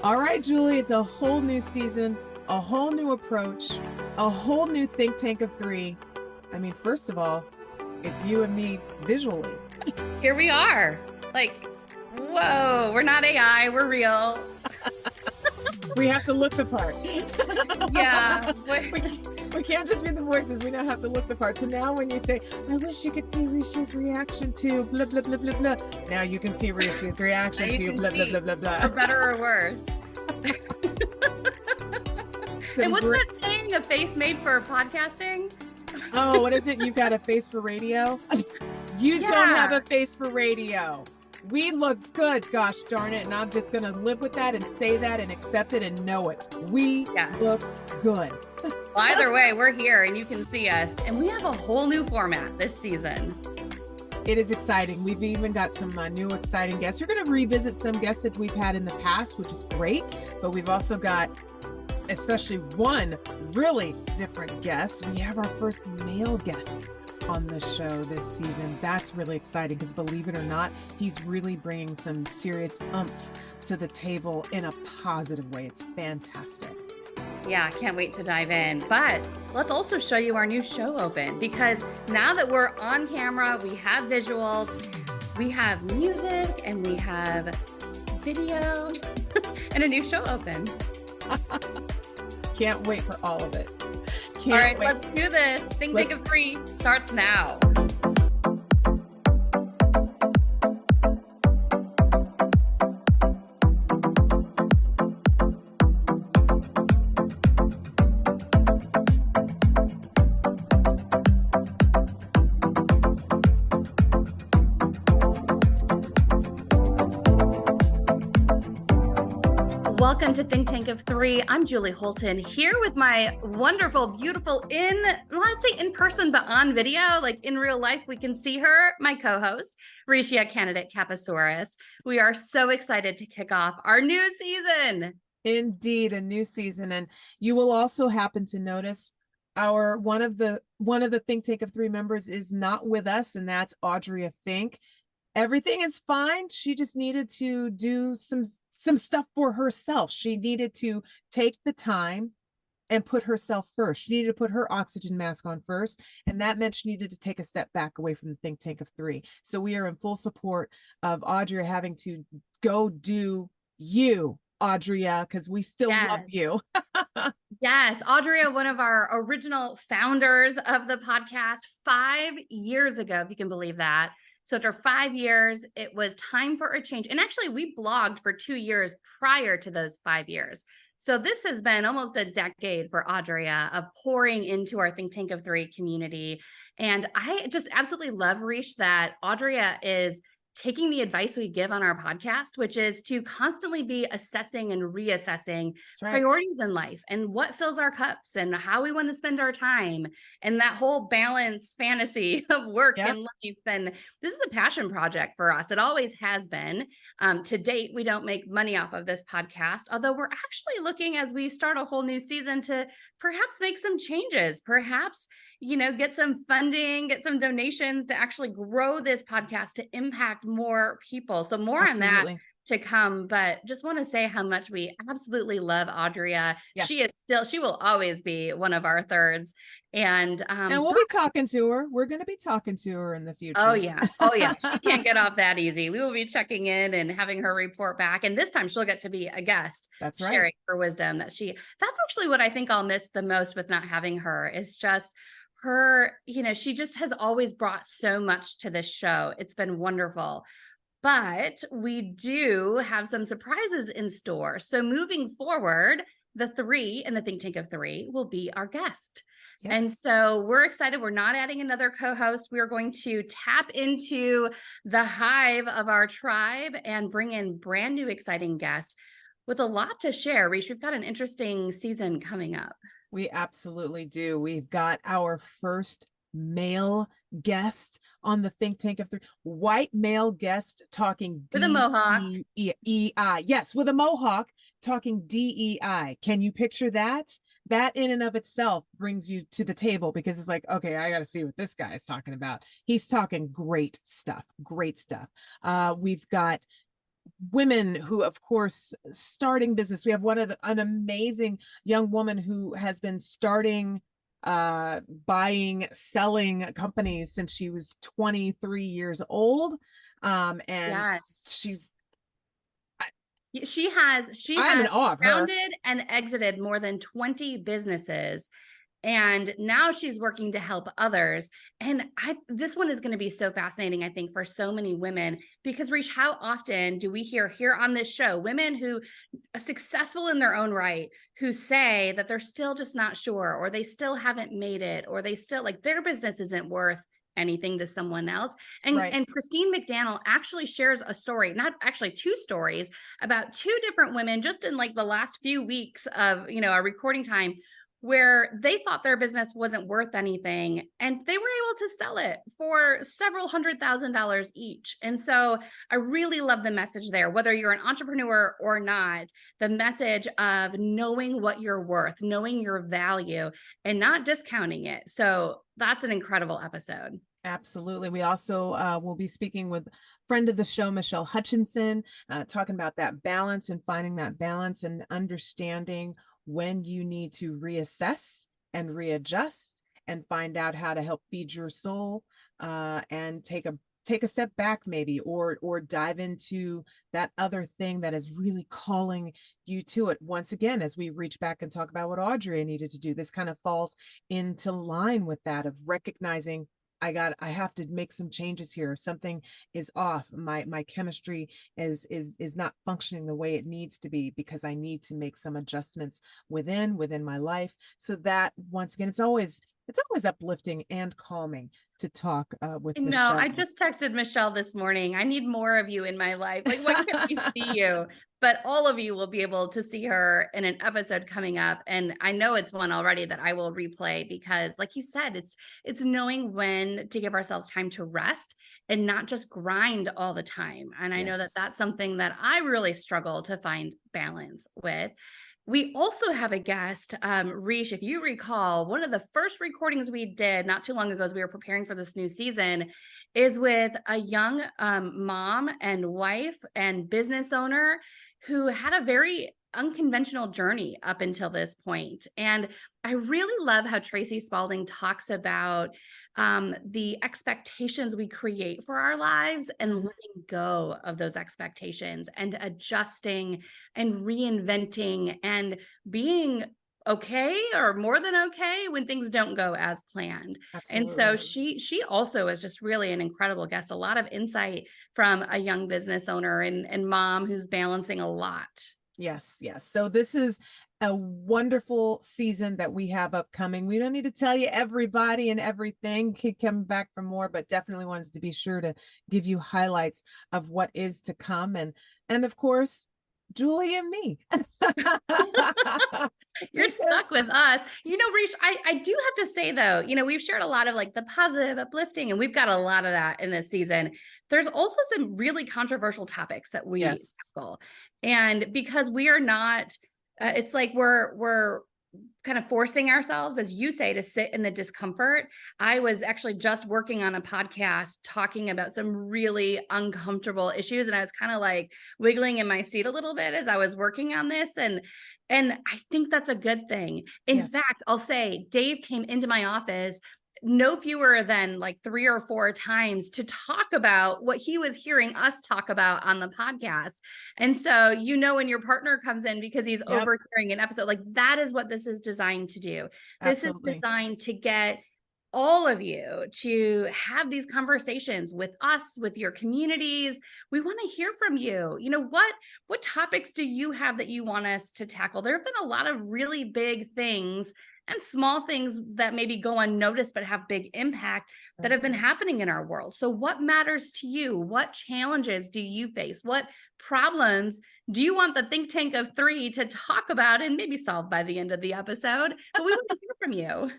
All right, Julie, it's a whole new season, a whole new approach, a whole new think tank of three. I mean, first of all, it's you and me visually. Here we are. Like, whoa, we're not AI, we're real. We have to look the part. Yeah. We can't just be the voices. We now have to look the part. So now when you say, I wish you could see Reisha's reaction to blah, blah, blah, blah, blah. Now you can see Reisha's reaction to blah, blah, blah, blah, blah. For better or worse. And what's that saying? A face made for podcasting? Oh, what is it? You got a face for radio? You don't have a face for radio. We look good, gosh darn it. And I'm just going to live with that and say that and accept it and know it. We look good. Well, either way, we're here and you can see us. And we have a whole new format this season. It is exciting. We've even got some new exciting guests. We're going to revisit some guests that we've had in the past, which is great. But we've also got especially one really different guest. We have our first male guest on the show this season. That's really exciting because believe it or not, he's really bringing some serious oomph to the table in a positive way. It's fantastic. Yeah, can't wait to dive in. But let's also show you our new show open, because now that we're on camera, we have visuals, we have music, and we have video and a new show open. Can't wait for all of it. All right, let's do this. Think Tank of Three starts now. Welcome to Think Tank of Three. I'm Julie Holton here with my wonderful, beautiful let's say in person, but on video, like in real life, we can see her, my co-host, Reischea Canidate-Kapasouris. We are so excited to kick off our new season. Indeed, a new season. And you will also happen to notice one of the Think Tank of Three members is not with us, and that's Audria Fink. Everything is fine. She just needed to do some stuff for herself. She needed to take the time and put herself first. She needed to put her oxygen mask on first. And that meant she needed to take a step back away from the Think Tank of Three. So we are in full support of Audria having to go do you, Audria, because we still love you. Yes, Audria, one of our original founders of the podcast 5 years ago, if you can believe that. So after 5 years, it was time for a change. And actually, we blogged for 2 years prior to those 5 years. So this has been almost a decade for Audria of pouring into our Think Tank of Three community. And I just absolutely love, Reish, that Audria is taking the advice we give on our podcast, which is to constantly be assessing and reassessing priorities in life and what fills our cups and how we want to spend our time and that whole balance fantasy of work and life. And this is a passion project for us. It always has been. To date, we don't make money off of this podcast, although we're actually looking as we start a whole new season to perhaps make some changes, perhaps, get some funding, get some donations to actually grow this podcast to impact more people. So more on that to come, but just want to say how much we absolutely love Audria. Yes. She will always be one of our thirds. And we'll be talking to her. We're going to be talking to her in the future. Oh yeah. She can't get off that easy. We will be checking in and having her report back. And this time she'll get to be a guest. That's right. Sharing her wisdom that's actually what I think I'll miss the most with not having her is just her, she just has always brought so much to this show. It's been wonderful. But we do have some surprises in store. So moving forward, the three in the Think Tank of Three will be our guest. Yes. And so we're excited. We're not adding another co-host. We are going to tap into the hive of our tribe and bring in brand new, exciting guests with a lot to share. Reish, we've got an interesting season coming up. We absolutely do. We've got our first male guest on the Think Tank of Three, white male guest talking with a mohawk. DEI. Yes, with a mohawk talking DEI. Can you picture that? That in and of itself brings you to the table because it's like, okay, I got to see what this guy is talking about. He's talking great stuff. We've got women who, of course, starting business. We have an amazing young woman who has been starting, buying, selling companies since she was 23 years old. And Yes. she's, She I'm in has awe of her. founded and exited more than 20 businesses, and now she's working to help others. And this one is going to be so fascinating, I think, for so many women, because Reach, how often do we hear here on this show women who are successful in their own right, who say that they're still just not sure, or they still haven't made it, or they still like their business isn't worth anything to someone else. Right. And Christine McDaniel actually shares a story, not actually two stories, about two different women just in like the last few weeks of, our recording time, where they thought their business wasn't worth anything and they were able to sell it for several $100,000 each. And so I really love the message there, whether you're an entrepreneur or not, the message of knowing what you're worth, knowing your value, and not discounting it. So that's an incredible episode. Absolutely. We also will be speaking with friend of the show, Michelle Hutchinson, talking about that balance and finding that balance and understanding when you need to reassess and readjust and find out how to help feed your soul, and take a step back maybe, or dive into that other thing that is really calling you to it. Once again, as we reach back and talk about what Audrey needed to do, this kind of falls into line with that of recognizing I have to make some changes here. Something is off. My chemistry is not functioning the way it needs to be, because I need to make some adjustments within my life. So that, once again, it's always uplifting and calming to talk with No, Michelle. I just texted Michelle this morning. I need more of you in my life. Like, when can we see you? But all of you will be able to see her in an episode coming up. And I know it's one already that I will replay, because like you said, it's knowing when to give ourselves time to rest and not just grind all the time. And I know that Yes. that's something that I really struggle to find balance with. We also have a guest, Reish, if you recall, one of the first recordings we did not too long ago as we were preparing for this new season is with a young mom and wife and business owner who had a very unconventional journey up until this point. And I really love how Tracy Spalding talks about the expectations we create for our lives and letting go of those expectations and adjusting and reinventing and being okay or more than okay when things don't go as planned. And so Absolutely. she also is just really an incredible guest, a lot of insight from a young business owner and mom who's balancing a lot. Yes, yes. So this is a wonderful season that we have upcoming. We don't need to tell you everybody and everything. Keep coming back for more, but definitely wanted to be sure to give you highlights of what is to come. And of course, Julie and me. You're Because stuck with us. Reach, I do have to say though, we've shared a lot of like the positive, uplifting, and we've got a lot of that in this season. There's also some really controversial topics that we yes, tackle. And because we are not, it's like we're kind of forcing ourselves, as you say, to sit in the discomfort. I was actually just working on a podcast talking about some really uncomfortable issues, and I was kind of like wiggling in my seat a little bit as I was working on this. And I think that's a good thing. In yes, fact, I'll say Dave came into my office no fewer than like 3 or 4 times to talk about what he was hearing us talk about on the podcast. And so, when your partner comes in because he's yep, overhearing an episode, like that is what this is designed to do. This is absolutely. designed to get all of you to have these conversations with us, with your communities. We want to hear from you. What topics do you have that you want us to tackle? There have been a lot of really big things and small things that maybe go unnoticed but have big impact that have been happening in our world. So what matters to you? What challenges do you face? What problems do you want the think tank of 3 to talk about and maybe solve by the end of the episode? But we want to hear from you.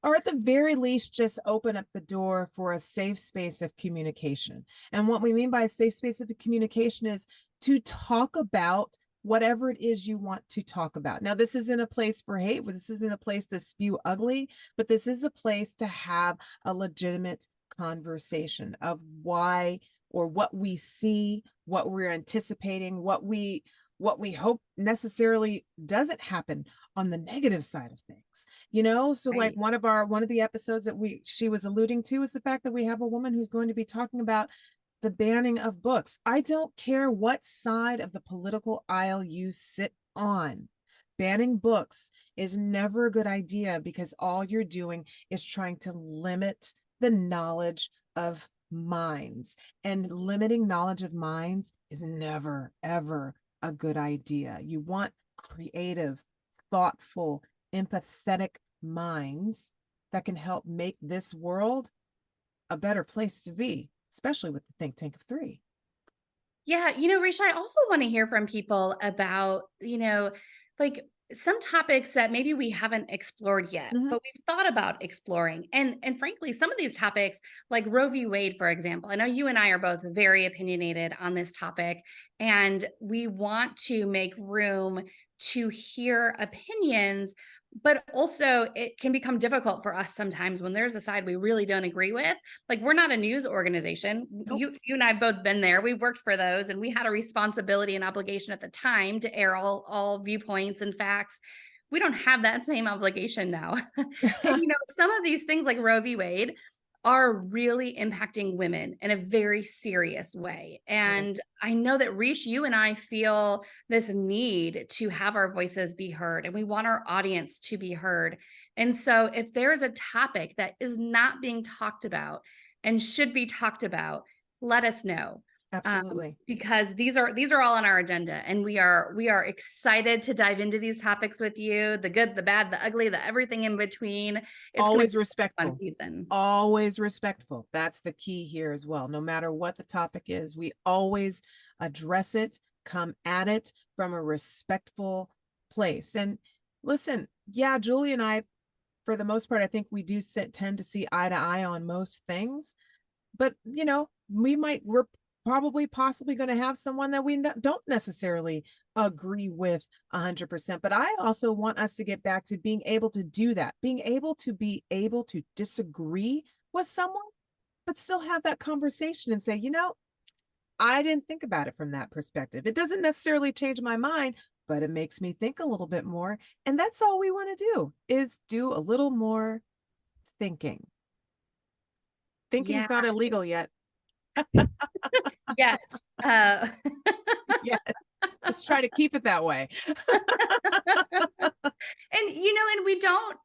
Or at the very least, just open up the door for a safe space of communication. And what we mean by a safe space of communication is to talk about whatever it is you want to talk about. Now, this isn't a place for hate, this isn't a place to spew ugly, but this is a place to have a legitimate conversation of why or what we see, what we're anticipating, what we hope necessarily doesn't happen on the negative side of things, so like Right. one of the episodes that she was alluding to is the fact that we have a woman who's going to be talking about the banning of books. I don't care what side of the political aisle you sit on. Banning books is never a good idea, because all you're doing is trying to limit the knowledge of minds, and limiting knowledge of minds is never, ever a good idea. You want creative, thoughtful, empathetic minds that can help make this world a better place to be, especially with the think tank of three. Yeah, Risha, I also want to hear from people about, like some topics that maybe we haven't explored yet, Mhm. but we've thought about exploring. And frankly, some of these topics, like Roe v. Wade, for example, I know you and I are both very opinionated on this topic, and we want to make room to hear opinions. But also, it can become difficult for us sometimes when there's a side we really don't agree with. Like, we're not a news organization. Nope. You and I have both been there. We've worked for those, and we had a responsibility and obligation at the time to air all viewpoints and facts. We don't have that same obligation now. And some of these things like Roe v. Wade are really impacting women in a very serious way. Right. And I know that Rish, you and I feel this need to have our voices be heard, and we want our audience to be heard. And so if there's a topic that is not being talked about and should be talked about, let us know. Absolutely. Because these are all on our agenda, and we are excited to dive into these topics with you, the good, the bad, the ugly, the everything in between. It's going to Always be a fun respectful. season. Always respectful. That's the key here as well. No matter what the topic is, we always address it, come at it from a respectful place. And listen, yeah, Julie and I, for the most part, I think we do tend to see eye to eye on most things. But we're probably possibly going to have someone that we don't necessarily agree with 100%. But I also want us to get back to being able to do that, being able to disagree with someone, but still have that conversation and say, I didn't think about it from that perspective. It doesn't necessarily change my mind, but it makes me think a little bit more. And that's all we want to do, is do a little more thinking. Yeah. Thinking's not illegal yet. Yes. Yeah. Let's try to keep it that way. And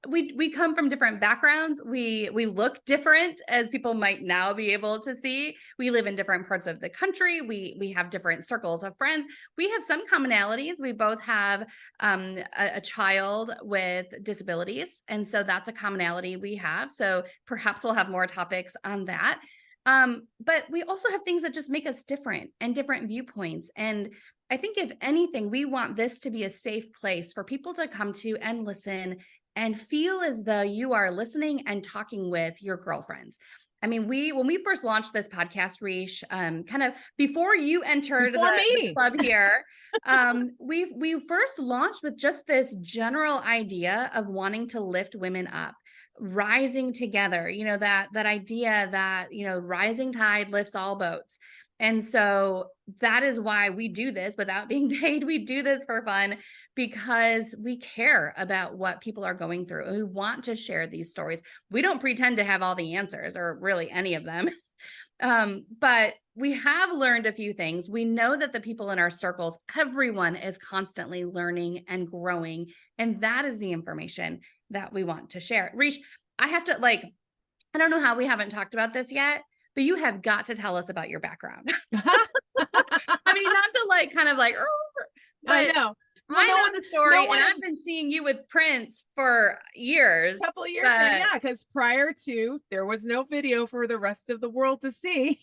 we come from different backgrounds. We look different, as people might now be able to see. We live in different parts of the country. We have different circles of friends. We have some commonalities. We both have a child with disabilities, and so that's a commonality we have. So perhaps we'll have more topics on that. But we also have things that just make us different, and different viewpoints. And I think if anything, we want this to be a safe place for people to come to and listen and feel as though you are listening and talking with your girlfriends. I mean, when we first launched this podcast, Rish, kind of before you entered the club here, we first launched with just this general idea of wanting to lift women up, rising together. That idea that rising tide lifts all boats. And so that is why we do this without being paid. We do this for fun because we care about what people are going through, and we want to share these stories. We don't pretend to have all the answers, or really any of them. But we have learned a few things. We know that the people in our circles, everyone is constantly learning and growing. And that is the information that we want to share. Rish, I have to I don't know how we haven't talked about this yet, but you have got to tell us about your background. I mean, not to kind of but I know. Well, I know the story, and I've been seeing you with Prince for years. A couple of years, yeah, because prior to, there was no video for the rest of the world to see.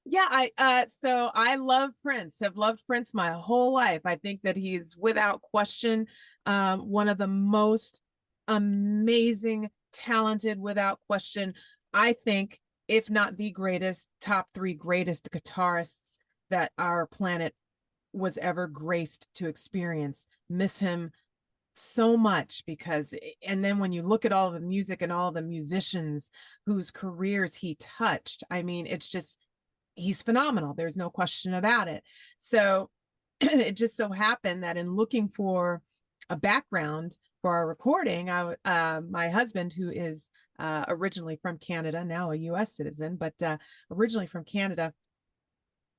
Yeah, so I love Prince, have loved Prince my whole life. I think that he's without question one of the most amazing, talented, without question, I think, if not the greatest, top 3 greatest guitarists that our planet was ever graced to experience. Miss him so much, because, and then when you look at all the music and all the musicians whose careers he touched, I mean, it's just he's phenomenal. There's no question about it. So it just so happened that in looking for a background for our recording, my husband, who is originally from Canada, now a U.S. citizen, but originally from Canada,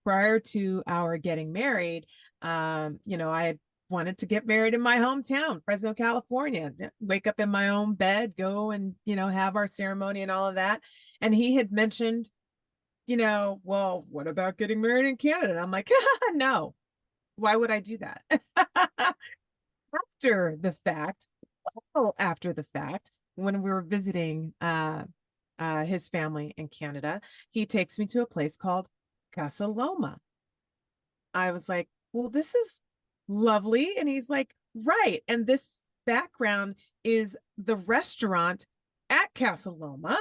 prior to our getting married, I had wanted to get married in my hometown, Fresno, California, wake up in my own bed, go and, have our ceremony and all of that. And he had mentioned, well, what about getting married in Canada? And I'm like, no, why would I do that? After the fact, when we were visiting his family in Canada, he takes me to a place called Casa Loma. I was like, well, this is lovely. And he's like, right. And this background is the restaurant at Casa Loma.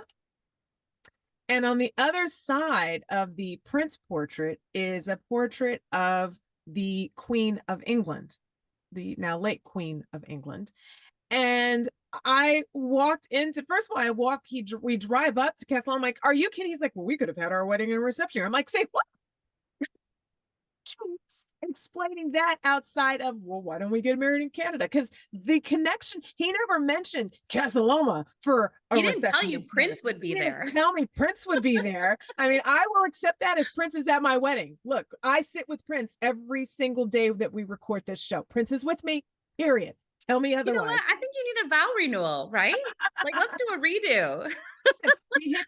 And on the other side of the Prince portrait is a portrait of the Queen of England, the now late Queen of England. And I walked into, first of all, we drive up to Castle. I'm like, are you kidding? He's like, well, we could have had our wedding and reception here. I'm like, say what? Explaining that outside of, well, why don't we get married in Canada? Because the connection, he never mentioned Casa Loma for a reception. He didn't tell you Prince would be there. Tell me Prince would be there. I mean, I will accept that as Prince is at my wedding. Look, I sit with Prince every single day that we record this show. Prince is with me, period. Tell me otherwise. You know what? I think you need a vow renewal, right? Like, let's do a redo.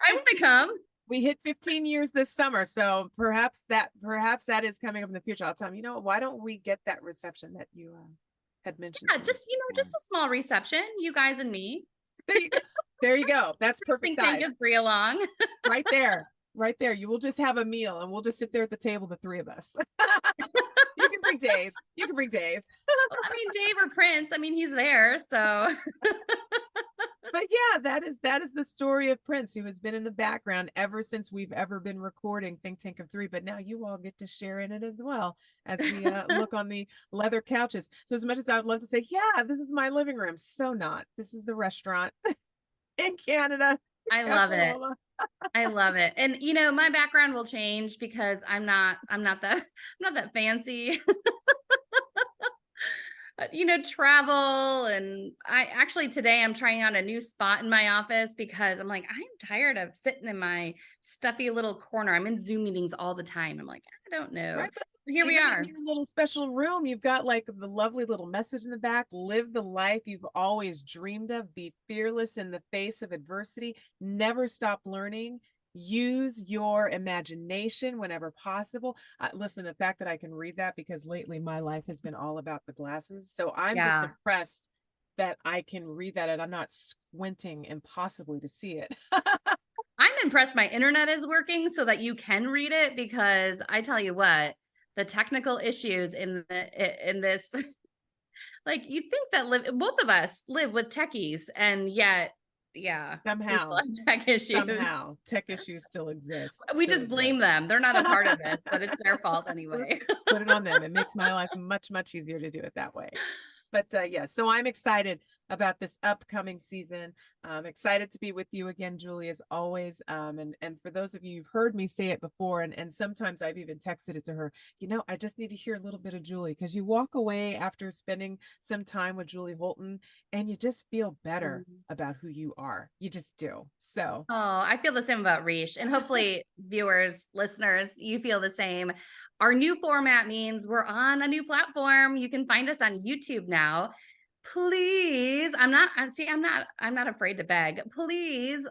I want to come. We hit 15 years this summer, so perhaps that is coming up in the future. I'll tell him, why don't we get that reception that you had mentioned? Yeah, just just a small reception, you guys and me. There you go. That's perfect size. Think of 3 along. Right there. You will just have a meal, and we'll just sit there at the table, the 3 of us. You can bring Dave. Well, I mean, Dave or Prince. I mean, he's there, so. But yeah, that is the story of Prince, who has been in the background ever since we've ever been recording Think Tank of 3. But now you all get to share in it as well as we look on the leather couches. So as much as I would love to say, yeah, this is my living room, so not. This is a restaurant in Canada. I love it. I love it. And my background will change because I'm not that fancy. Travel. And today I'm trying out a new spot in my office because I'm like, I'm tired of sitting in my stuffy little corner. I'm in Zoom meetings all the time. I'm like, I don't know. Right, here we are. In your little special room, you've got like the lovely little message in the back. Live the life you've always dreamed of. Be fearless in the face of adversity. Never stop learning. Use your imagination whenever possible. Listen, the fact that I can read that, because lately my life has been all about the glasses. So I'm just impressed that I can read that and I'm not squinting impossibly to see it. I'm impressed my internet is working so that you can read it, because I tell you what, the technical issues in this, like, you think that both of us live with techies, and yet somehow tech issues still exist. We just blame them. They're not a part of this, but it's their fault anyway. Put it on them. It makes my life much easier to do it that way. But so I'm excited about this upcoming season. I'm excited to be with you again, Julie, as always. And for those of you who've heard me say it before, and sometimes I've even texted it to her, I just need to hear a little bit of Julie, because you walk away after spending some time with Julie Holton and you just feel better about who you are. You just do. So. Oh, I feel the same about Reish, and hopefully viewers, listeners, you feel the same. Our new format means we're on a new platform. You can find us on YouTube now. Please, I'm not afraid to beg. Please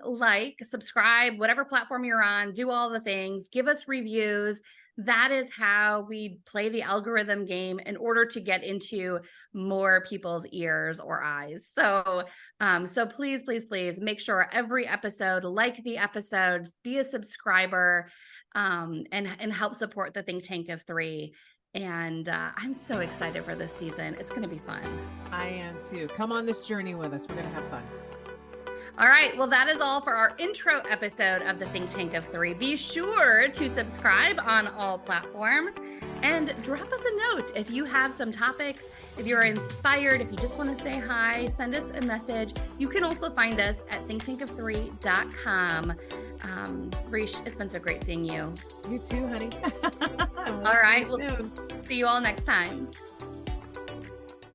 subscribe, whatever platform you're on, do all the things, give us reviews. That is how we play the algorithm game in order to get into more people's ears or eyes. So please make sure every episode, like the episode, be a subscriber, and help support the Think Tank of 3. And I'm so excited for this season. It's going to be fun. I am too. Come on this journey with us. We're going to have fun. All right. Well, that is all for our intro episode of the Think Tank of Three. Be sure to subscribe on all platforms and drop us a note if you have some topics, if you're inspired, if you just want to say hi, send us a message. You can also find us at thinktankof3.com. Reish, it's been so great seeing you. You too, honey. All right. We'll see you all next time.